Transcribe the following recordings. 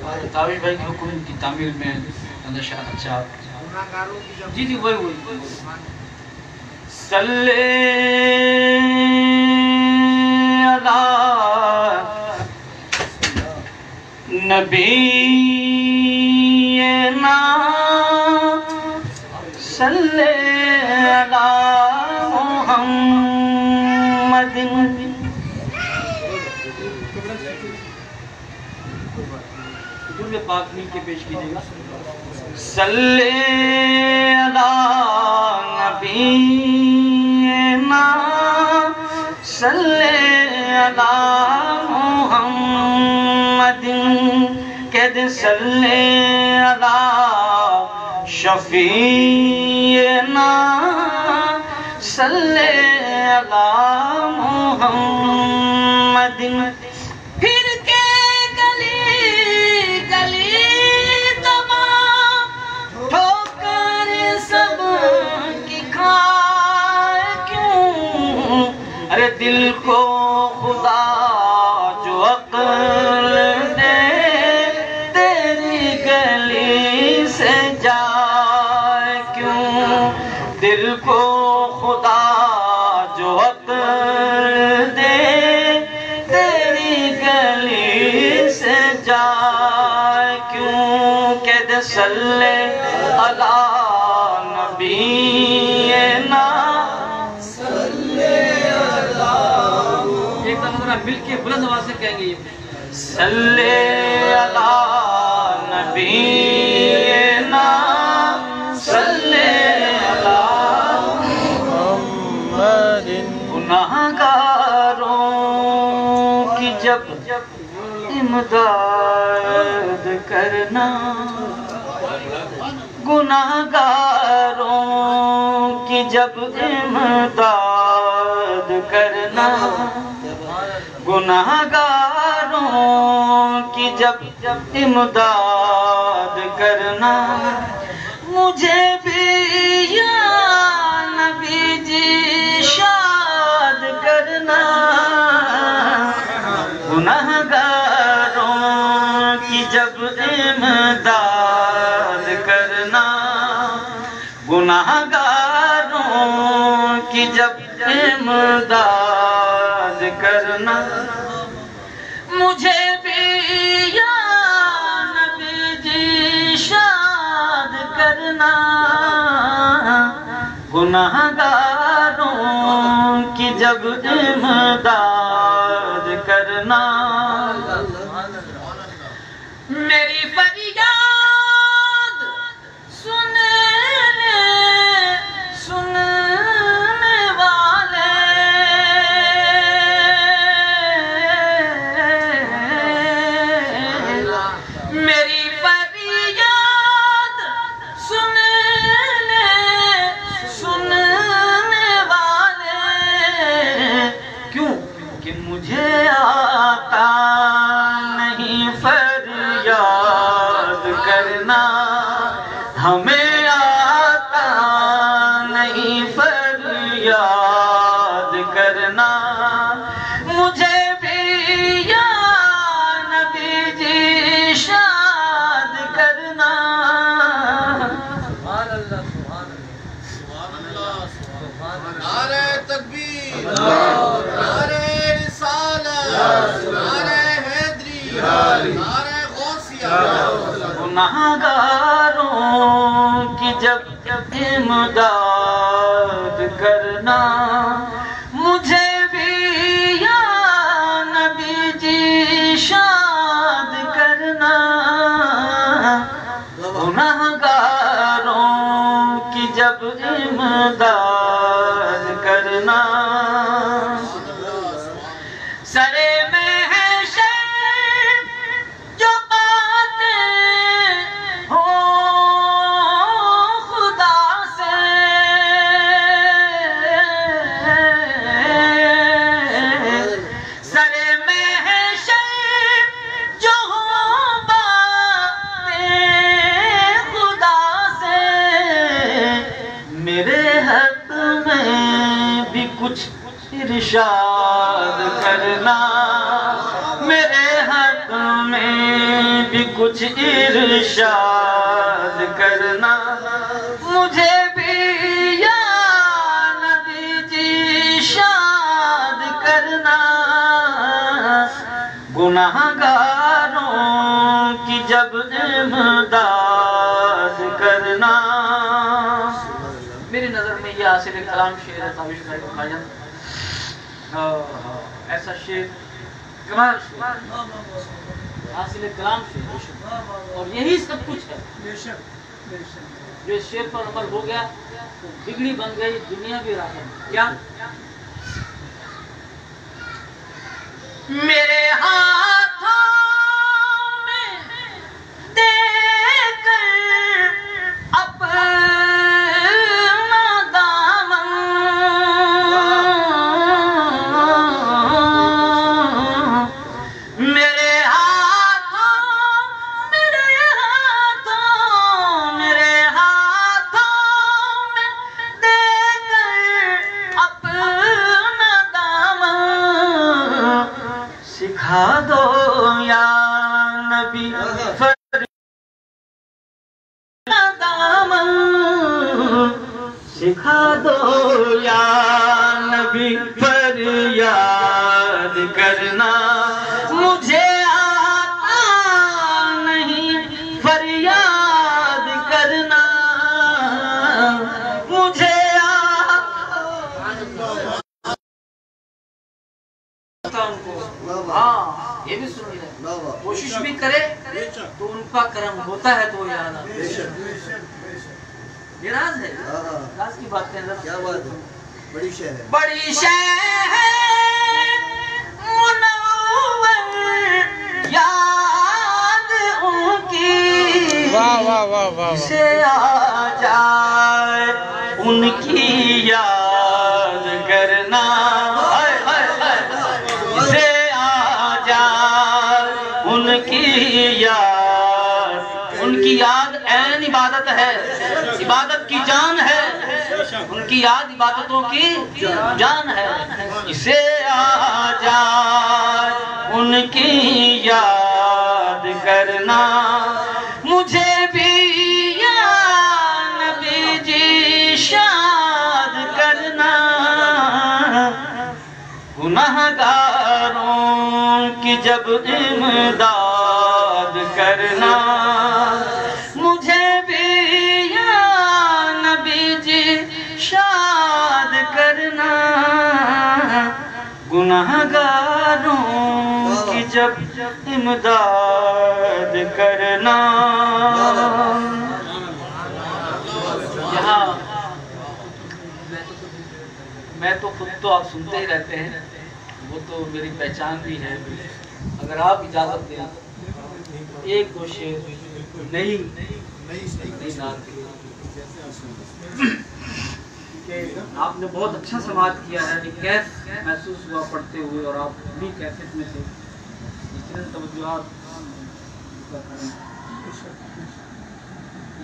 تعویل بھائی کے حکم کی تعمیل میں اچھا جی جی وہی صلی علی نبینا صلی علی محمد پاک مل کے پیش کیجئے گا صلی علی نبینا صلی علی محمد کہہ صلی علی شفیعنا صلی علی محمد پھر کے گلی گلی تمام ٹھوکر سب کی کھائے کیوں ارے دل کو خدا جو عقل دے تیری گلی سے جائے کیوں دل کو خدا جو عقل دے تیری گلی سے جائے کیوں کہ دے صلی علی نبینا صلی علی ایک دم ذرا مل کے بلند آواز سے کہیں گے صلی علی نبینا صلی علی محمد گناہگاروں کی جب امداد کرنا گناہگاروں کی جب امداد کرنا گناہگاروں کی جب امداد کرنا مجھے بھی یا نبی جی شاد کرنا گناہگاروں کی جب امداد کرنا گناہگاروں کی جب امداد کرنا مجھے بھی یا نبی جی شاد کرنا گناہگاروں کی جب امداد کرنا میری فریاد سننے والے میری فریاد سننے والے کیوں کہ مجھے آتا نہیں فریاد کرنا ہمیں آتا نہیں فریاد کرنا مجھے بھی یا نبی جی شاد کرنا نعرہ تکبیر نعرہ رسالت نعرہ حیدری نعرہ غوثیہ گناہگاروں کی جب امداد کرنا مجھے بھی یا نبی جی شاد کرنا گناہگاروں کی جب امداد کرنا سرے میں ہے شر جو باتیں ہو خدا سے سرے میں ہے شر جو ہو باتیں خدا سے میرے حق میں بھی کچھ ارشاد کرنا میرے حق میں بھی کچھ کچھ ارشاد کرنا مجھے بھی یا نبی جی شاد کرنا گناہگاروں کی جب امداد کرنا. میری نظر میں یہ حاصل کلام شعر ہے تابش بھائی جان. ایسا شعر کمال شعر حاصل کلام شعر اور یہی سب کچھ ہے. جو اس شعر پر عمل ہو گیا تو بگڑی بن گئی دنیا بھی راہ. کیا میرے ہاتھوں میں دے کر اپنا دامن میرے ہاتھوں میں دے کر اپنا دامن سکھا دو یا نبی دامن سکھا دو یا نبی فریاد کرنا مجھے آتا نہیں فریاد کرنا مجھے ہاں یہ بھی سنی ہے. کوشش بھی کرے تو ان کا کرم ہوتا ہے تو یاد آتا. یہ راز ہے. راز کی بات کریں. کیا بات ہے. بڑی شے ہے منور یاد ان کی سے آ جائے ان کی یاد کرنا سے آ جائے ان کی یاد عین عبادت ہے. عبادت کی جان ہے. ان کی یاد عبادتوں کی جان ہے. اسے آ جائے ان کی یاد کرنا مجھے بھی یا نبی جی شاد کرنا گناہگاروں کی جب امداد کرنا مجھے بھی یا نبی جی شاد کرنا گناہگاروں کی جب امداد کرنا. یہاں میں تو خود تو آپ سنتے ہی رہتے ہیں وہ تو میری پہچان بھی ہے. اگر آپ اجازت دیں ایک دو شعر نئی نعت کہ آپ نے بہت اچھا سماعت کیا ہے. کیف محسوس ہوا پڑھتے ہوئے اور آپ بھی کیفیت میں تھے. اتنے توجہات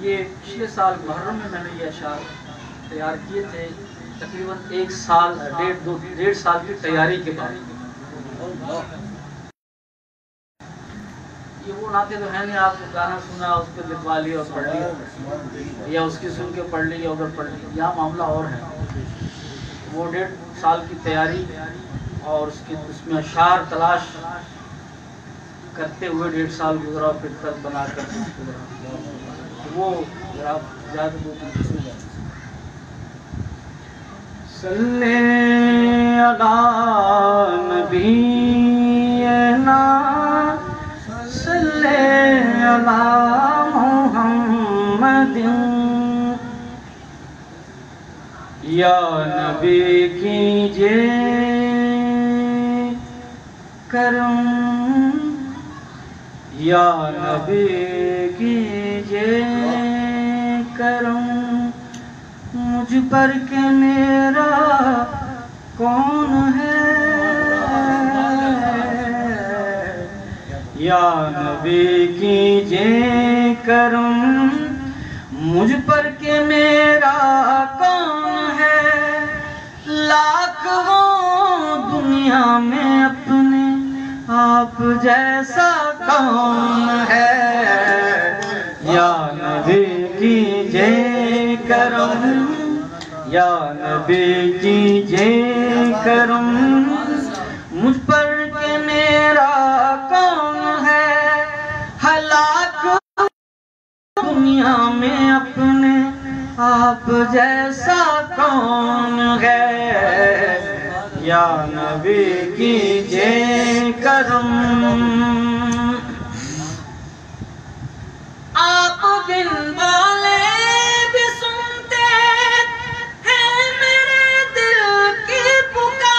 یہ پچھلے سال محرم میں میں نے یہ اشعار تیار کیے تھے. تقریباً ایک سال ڈیڑھ سال کی تیاری کے بعد. یہ وہ نعتیں تو ہیں نہیں آپ کو گانا سنا اس پہ لکھوا لیا اور پڑھ لیا یا اس کی سن کے پڑھ لی یا ادھر پڑھ لی. یہاں معاملہ اور ہے. وہ 1.5 سال کی تیاری اور اس میں اشعار تلاش کرتے ہوئے 1.5 سال گزرا پھر تک بنا کر وہ آپ زیادہ صلی علی نبینا صلی علی محمد یا نبی کیجئے کرم یا نبی کیجئے کرم مجھ پر کہ میرا کون ہے یا نبی کیجئے کرم مجھ پر کہ میرا کون ہے. لاکھ ہو دنیا میں اپنے آپ جیسا کون ہے نبی کیجے کرم، یا نبی کیجے کرم، مجھ پر کہ میرا کون ہے ہلاک دنیا میں اپنے آپ جیسا کون ہے، یا نبی کیجے کرم۔ آپ بن بولے بھی سنتے ہیں میرے دل کی پکار،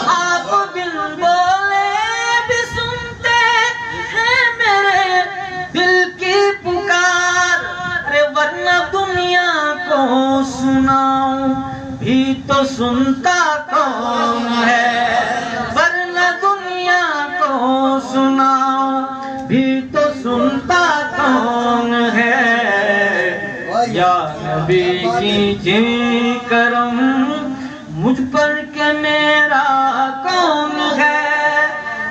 آپ بن بولے بھی سنتے ہیں میرے دل کی پکار، ارے ورنہ دنیا کو سناؤں بھی تو سنتا کون ہے، ورنہ دنیا کو سناؤں بھی تو سنتا کون ہے، یا نبی کیجے کرم، مجھ پر کہ میرا کون ہے،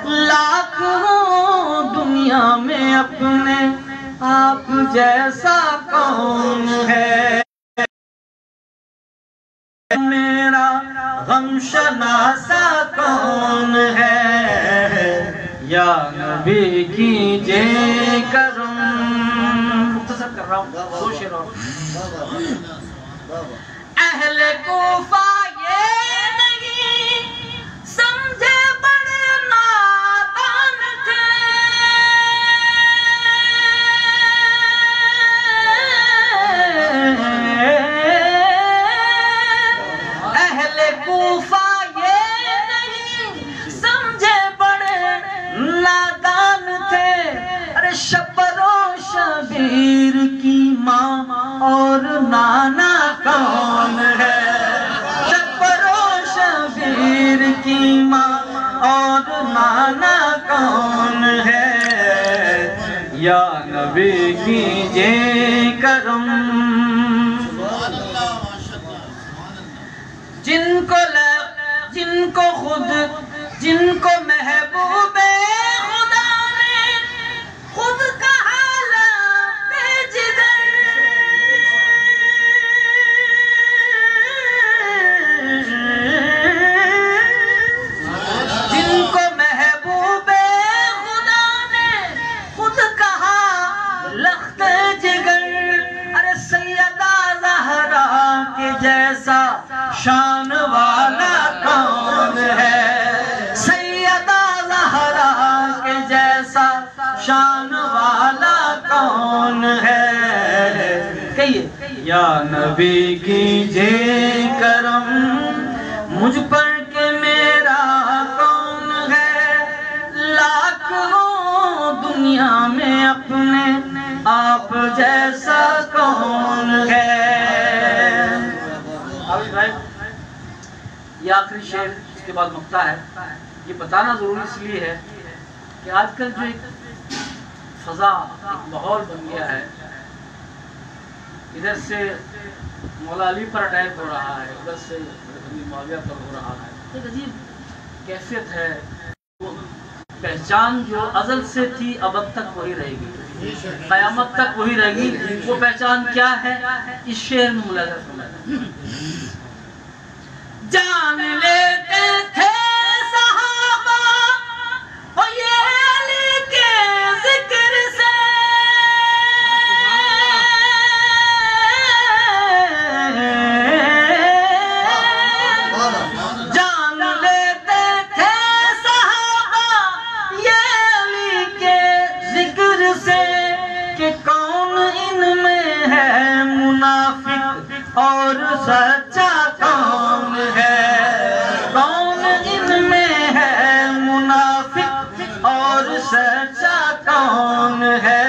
لاکھ ہوں دنیا میں اپنے آپ جیسا کون ہے، میرا غم شناسا کون ہے، یا نبی کیجے کرم۔ مختصر کر رہا ہوں، دو شعر اور۔ اہل کوفہ یہ نہیں سمجھے بڑے نادان تھے، کوفہ یہ نہیں سمجھے بڑے نادان تھے، ارے شبر و شبیر کی ماں اور نانا کون ہے، شبر و شبیر کی ماں اور نانا کون ہے، یا نبی کیجے کرم۔ جن کو خود جن کو محبوب خدا نے خود کہا لب جگر، جن کو محبوب خدا نے خود کہا لخت جگر، ارے سیدہ زہرا کے جیسا شان والا کون ہے، سیدہ زہرا کے جیسا شان والا کون ہے، کہیے یا نبی کیجے کرم، مجھ پر کہ میرا کون ہے، لاکھ ہوں دنیا میں اپنے آپ جیسا کون ہے۔ یہ آخری شعر، اس کے بعد نقطہ ہے۔ یہ بتانا ضروری اس لیے ہے کہ آج کل جو ایک فضا، ایک ماحول بن گیا ہے، ادھر سے مولا علی پر اٹیک ہو رہا ہے، ادھر سے معاویہ پر ہو رہا ہے، ایک عجیب کیفیت ہے، وہ پہچان جو ازل سے تھی ابد تک وہی رہے گی، قیامت تک وہی رہے گی۔ وہ پہچان کیا ہے، اس شعر میں ملاحظہ فرمائیں۔ جان لیتے تھے صحابہ وہ یہ علی کے ذکر سے، جان لیتے تھے صحابہ یہ علی کے ذکر سے، کہ کون ان میں ہے منافق اور سچا کون ہے، کون ان میں ہے منافق اور سچا کون ہے،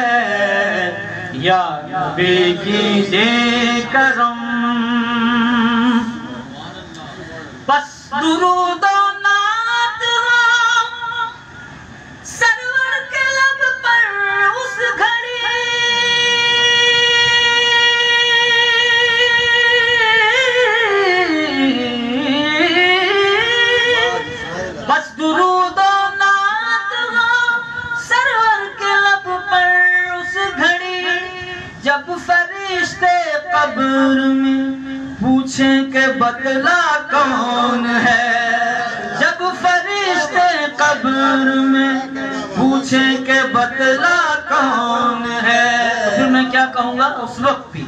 یا نبی کیجے کرم۔ بس درود و نعت ہو سرور کے لب پر اس گھڑی، پوچھیں کہ بتلا کون ہے، جب فرشتے قبر میں پوچھیں کہ بتلا کون ہے، تو پھر میں کیا کہوں گا اس وقت بھی،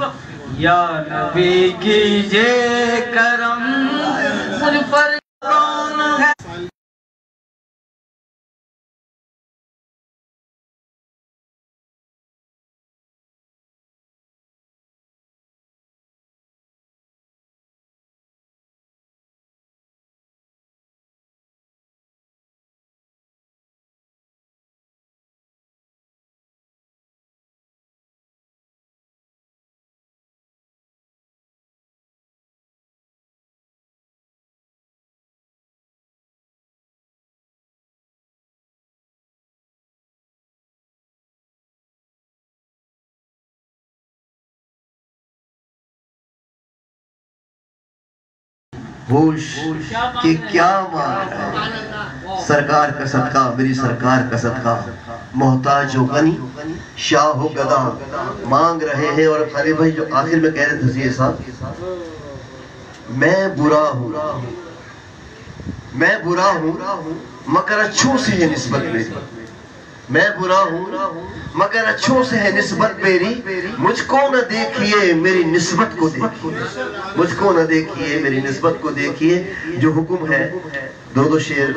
یا نبی کیجئے کرم مجھ پر کون ہے۔ ہوش کہ کیا مان ہے، سرکار کا صدقہ میری سرکار کا صدقہ، محتاج ہو غنی شاہ ہو گدا مانگ رہے ہیں۔ اور خالی بھائی جو آخر میں کہہ رہے تھے یہ صاحب، میں برا ہوں مگر اچھوں سے ہے نسبت میری، میں برا ہوں مگر اچھوں سے ہے نسبت میری، مجھ کو نہ دیکھیے میری نسبت کو دیکھیے، مجھ کو نہ دیکھیے میری نسبت کو دیکھیے۔ جو حکم ہے دو شعر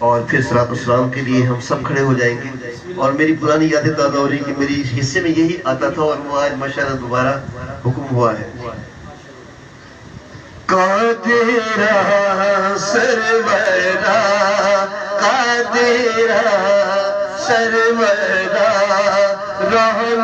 اور پھر صلاۃ والسلام کے لیے ہم سب کھڑے ہو جائیں گے۔ اور میری پرانی یادیں تازہ ہو رہی کہ میری حصے میں یہی آتا تھا اور وہ آج ماشاءاللہ دوبارہ حکم ہوا ہے۔ قادرہ سرورہ قادرہ سرورہ رحم